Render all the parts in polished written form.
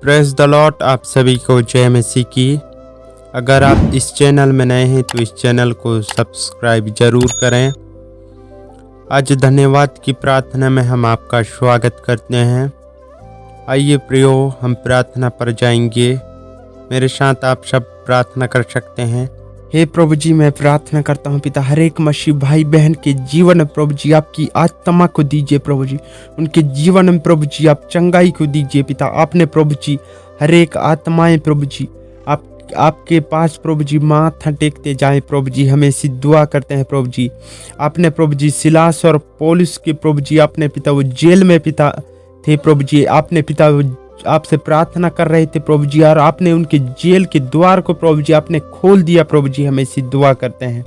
Praise the Lord. आप सभी को जय मसीह की। अगर आप इस चैनल में नए हैं तो इस चैनल को सब्सक्राइब जरूर करें। आज धन्यवाद की प्रार्थना में हम आपका स्वागत करते हैं। आइए प्रियो, हम प्रार्थना पर जाएंगे। मेरे साथ आप सब प्रार्थना कर सकते हैं। हे प्रभु जी, मैं प्रार्थना करता हूँ पिता, हर एक मसीह भाई बहन के जीवन में प्रभु जी आपकी आत्मा को दीजिए प्रभु जी। उनके जीवन में प्रभु जी आप चंगाई को दीजिए पिता। आपने प्रभु जी हर एक आत्माएं प्रभु जी आपके पास प्रभु जी माथा टेकते जाए प्रभु जी। हमें ऐसी दुआ करते हैं प्रभु जी। आपने प्रभु जी सिलास और पौलुस के प्रभु जी आपने पिता वो जेल में पिता थे प्रभु जी। आपने पिता आपसे प्रार्थना कर रहे थे प्रभु जी, और आपने उनके जेल के द्वार को प्रभु जी आपने खोल दिया प्रभु जी। हमें ऐसी दुआ करते हैं।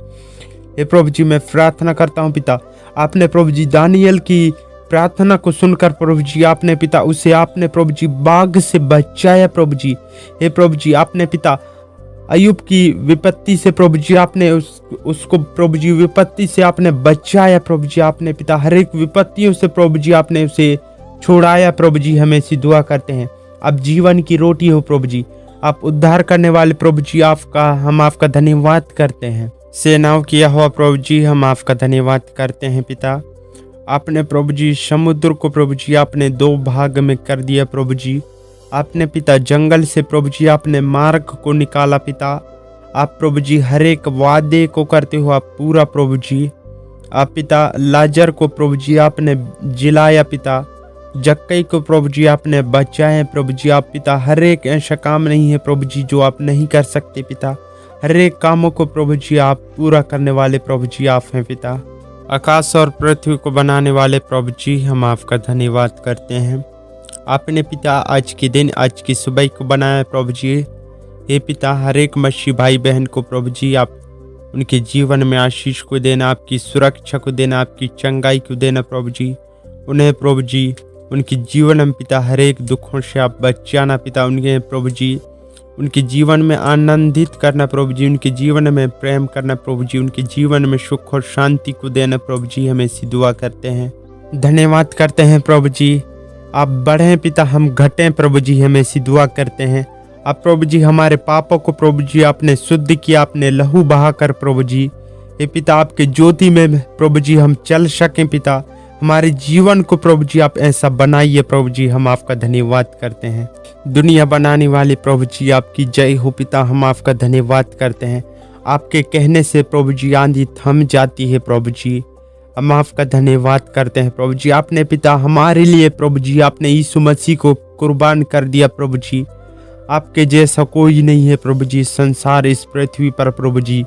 हे प्रभु जी, मैं प्रार्थना करता हूँ पिता, आपने प्रभु जी दानियल की प्रार्थना को सुनकर प्रभु जी आपने पिता उसे आपने प्रभु जी बाघ से बचाया प्रभु जी। हे प्रभु जी, आपने पिता अय्यूब की विपत्ति से प्रभु जी आपने उसको प्रभु जी विपत्ति से आपने बचाया प्रभु जी। आपने पिता हर एक विपत्तियों से प्रभु जी आपने उसे छोड़ाया प्रभु जी। हमें ऐसी दुआ करते हैं। आप जीवन की रोटी हो प्रभु जी, आप उद्धार करने वाले प्रभु जी। हम आपका धन्यवाद करते हैं। सेनाओं किया हुआ प्रभु जी, हम आपका धन्यवाद करते हैं पिता। आपने प्रभु जी समुद्र को प्रभु जी आपने 2 भाग में कर दिया प्रभु जी। आपने पिता जंगल से प्रभु जी आपने मार्ग को निकाला पिता। आप प्रभु जी हर एक वादे को करते हो आप पूरा प्रभु जी। आप पिता लाजर को प्रभु जी आपने जिलाया पिता। जक्कई को प्रभु जी आपने बचाए प्रभु जी। आप पिता हर एक ऐसा काम नहीं है प्रभु जी जो आप नहीं कर सकते पिता। हर एक कामों को प्रभु जी आप पूरा करने वाले प्रभु जी आप हैं पिता। आकाश और पृथ्वी को बनाने वाले प्रभु जी, हम आपका धन्यवाद करते हैं। आपने पिता आज के दिन आज की सुबह को बनाया प्रभु जी। हे पिता, हर एक मसीह भाई बहन को प्रभु जी आप उनके जीवन में आशीष को देना, आपकी सुरक्षा को देना, आपकी चंगाई को देना प्रभु जी। उन्हें प्रभु जी उनके जीवन में पिता हर एक दुखों से आप बचाना पिता। उनके प्रभु जी उनके जीवन में आनंदित करना प्रभु जी। उनके जीवन में प्रेम करना प्रभु जी। उनके जीवन में सुख और शांति को देना प्रभु जी। हमें ऐसी दुआ करते हैं, धन्यवाद करते हैं प्रभु जी। आप बढ़ें पिता, हम घटें प्रभु जी। हमें ऐसी दुआ करते हैं। आप प्रभु जी हमारे पापों को प्रभु जी आपने शुद्ध किया, आपने लहू बहाकर प्रभु जी। हे पिता, आपके ज्योति में प्रभु जी हम चल सकें पिता। हमारे जीवन को प्रभु जी आप ऐसा बनाइए प्रभु जी। हम आपका धन्यवाद करते हैं। दुनिया बनाने वाले प्रभु जी आपकी जय हो पिता। हम आपका धन्यवाद करते हैं। आपके कहने से प्रभु जी आंधी थम जाती है प्रभु जी। हम आपका धन्यवाद करते हैं प्रभु जी। आपने पिता हमारे लिए प्रभु जी आपने यीशु मसीह को कुर्बान कर दिया प्रभु जी। आपके जैसा कोई नहीं है प्रभु जी संसार इस पृथ्वी पर प्रभु जी।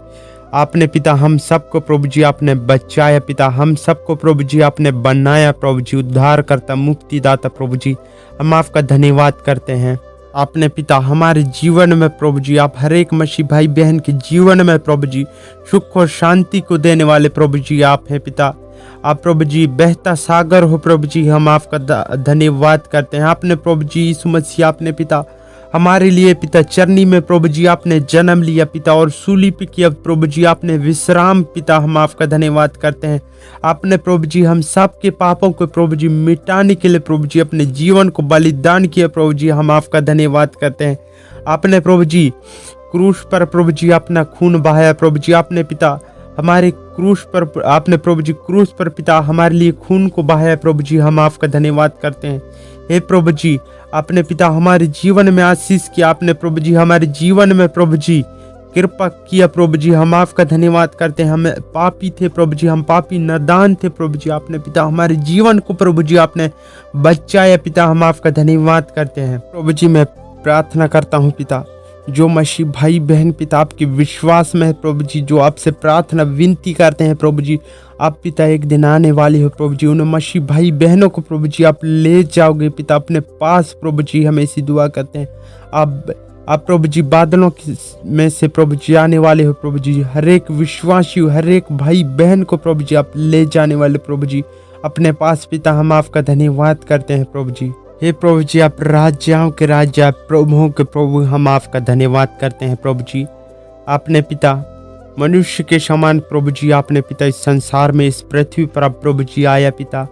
आपने पिता हम सबको प्रभु जी आपने बचाया पिता। हम सबको प्रभु जी आपने बनाया प्रभु जी, उद्धार करता मुक्तिदाता प्रभु जी। हम आपका धन्यवाद करते हैं। आपने पिता हमारे जीवन में प्रभु जी आप हर एक मसीह भाई बहन के जीवन में प्रभु जी सुख और शांति को देने वाले प्रभु जी आप हैं पिता। आप प्रभु जी बहता सागर हो प्रभु जी। हम आपका धन्यवाद करते हैं। आपने प्रभु जी यीशु मसीह आपने पिता हमारे लिए पिता चरनी में प्रभु जी आपने जन्म लिया पिता, और सूली पे किया प्रभु जी आपने विश्राम पिता। हम आपका धन्यवाद करते हैं। आपने प्रभु जी हम सब के पापों को प्रभु जी मिटाने के लिए प्रभु जी अपने जीवन को बलिदान किया प्रभु जी। हम आपका धन्यवाद करते हैं। आपने प्रभु जी क्रूस पर प्रभु जी अपना खून बहाया प्रभु जी। आपने पिता हमारे क्रूस पर आपने प्रभु जी क्रूस पर पिता हमारे लिए खून को बहाया प्रभु जी। हम आपका धन्यवाद करते हैं। हे प्रभु जी, आपने पिता हमारे जीवन में आशीष किया। आपने प्रभु जी हमारे जीवन में प्रभु जी कृपा किया प्रभु जी। हम आपका धन्यवाद करते हैं। हम पापी थे प्रभु जी, हम पापी नादान थे प्रभु जी। आपने पिता हमारे जीवन को प्रभु जी आपने बचाया पिता। हम आपका धन्यवाद करते हैं प्रभु जी। मैं प्रार्थना करता हूँ पिता, जो मसीह भाई बहन पिता आपके विश्वास में है प्रभु जी, जो आपसे प्रार्थना विनती करते हैं प्रभु जी, आप पिता एक दिन आने वाले हो प्रभु जी। उन मसीह भाई बहनों को प्रभु जी आप ले जाओगे पिता अपने पास प्रभु जी। हम ऐसी दुआ करते हैं। आप प्रभु जी बादलों में से प्रभु जी आने वाले हो प्रभु जी। हर एक विश्वासी हर एक भाई बहन को प्रभु जी आप ले जाने वाले प्रभु जी अपने पास पिता। हम आपका धन्यवाद करते हैं प्रभु जी। हे प्रभु जी, आप राजाओं के राजा प्रभुओं के प्रभु, हम आपका धन्यवाद करते हैं प्रभु जी। आपने पिता मनुष्य के समान प्रभु जी आपने पिता इस संसार में इस पृथ्वी पर आप प्रभु जी आया पिता,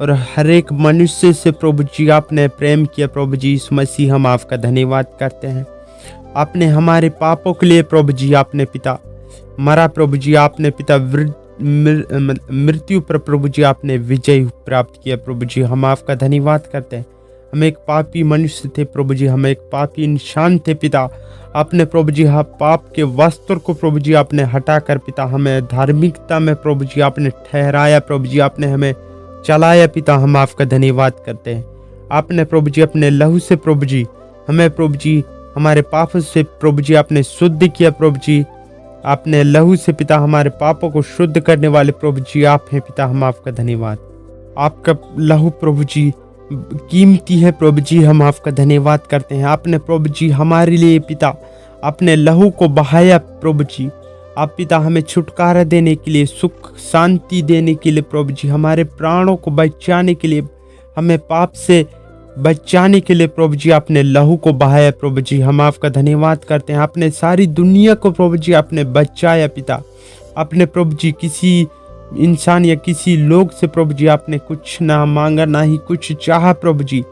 और हर एक मनुष्य से प्रभु जी आपने प्रेम किया। प्रभु जी यीशु मसीह, हम आपका धन्यवाद करते हैं। आपने हमारे पापों के लिए प्रभु जी आपने पिता मरा। प्रभु जी आपने पिता मृत्यु पर प्रभु जी आपने विजय प्राप्त किया। प्रभु जी हम आपका धन्यवाद करते हैं। हम एक पापी मनुष्य थे प्रभु जी, हम एक पापी इंसान थे पिता। आपने प्रभु जी पाप के वस्त्र को प्रभु जी आपने हटाकर पिता हमें धार्मिकता में प्रभु जी आपने ठहराया। प्रभु जी आपने हमें चलाया पिता, हम आपका धन्यवाद करते हैं। आपने प्रभु जी अपने लहू से प्रभु जी हमें प्रभु जी हमारे पापों से प्रभु जी आपने शुद्ध किया। प्रभु जी आपने लहू से पिता हमारे पापों को शुद्ध करने वाले प्रभु जी आप हैं पिता, हम आपका धन्यवाद। आपका लहू प्रभु जी कीमती है प्रभु जी, हम आपका धन्यवाद करते हैं। आपने प्रभु जी हमारे लिए पिता अपने लहू को बहाया। प्रभु जी आप पिता हमें छुटकारा देने के लिए, सुख शांति देने के लिए प्रभु जी, हमारे प्राणों को बचाने के लिए, हमें पाप से बचाने के लिए प्रभु जी आपने लहू को बहाया। प्रभु जी हम आपका धन्यवाद करते हैं। आपने सारी दुनिया को प्रभु जी आपने बचाया पिता। आपने प्रभु जी किसी इंसान या किसी लोग से प्रभु जी आपने कुछ ना मांगा, ना ही कुछ चाहा। प्रभु जी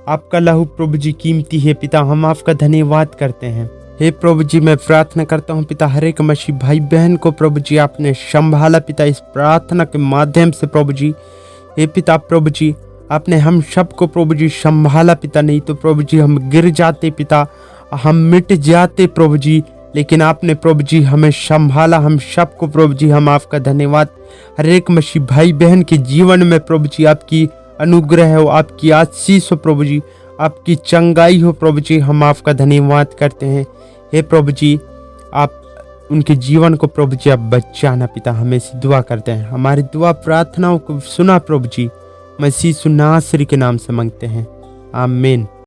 आपका लहू प्रभु जी कीमती है पिता, हम आपका धन्यवाद करते हैं। हे प्रभु जी मैं प्रार्थना करता हूँ पिता, हर एक मसीह भाई बहन को प्रभु जी आपने संभाला पिता इस प्रार्थना के माध्यम से। प्रभु जी हे पिता प्रभु जी आपने हम सबको प्रभु जी संभाला पिता, नहीं तो प्रभु जी हम गिर जाते पिता, हम मिट जाते प्रभु जी, लेकिन आपने प्रभु जी हमें संभाला, हम सबको प्रभु जी हम आपका धन्यवाद। हर एक मसीह भाई बहन के जीवन में प्रभु जी आपकी अनुग्रह हो, आपकी आशीष हो प्रभु जी, आपकी चंगाई हो प्रभु जी, हम आपका धन्यवाद करते हैं। हे प्रभु जी आप उनके जीवन को प्रभु जी आप बचाना पिता, हमें से दुआ करते हैं। हमारी दुआ प्रार्थनाओं को सुना प्रभु जी, मसीह नासरी के नाम से मांगते हैं, आमीन।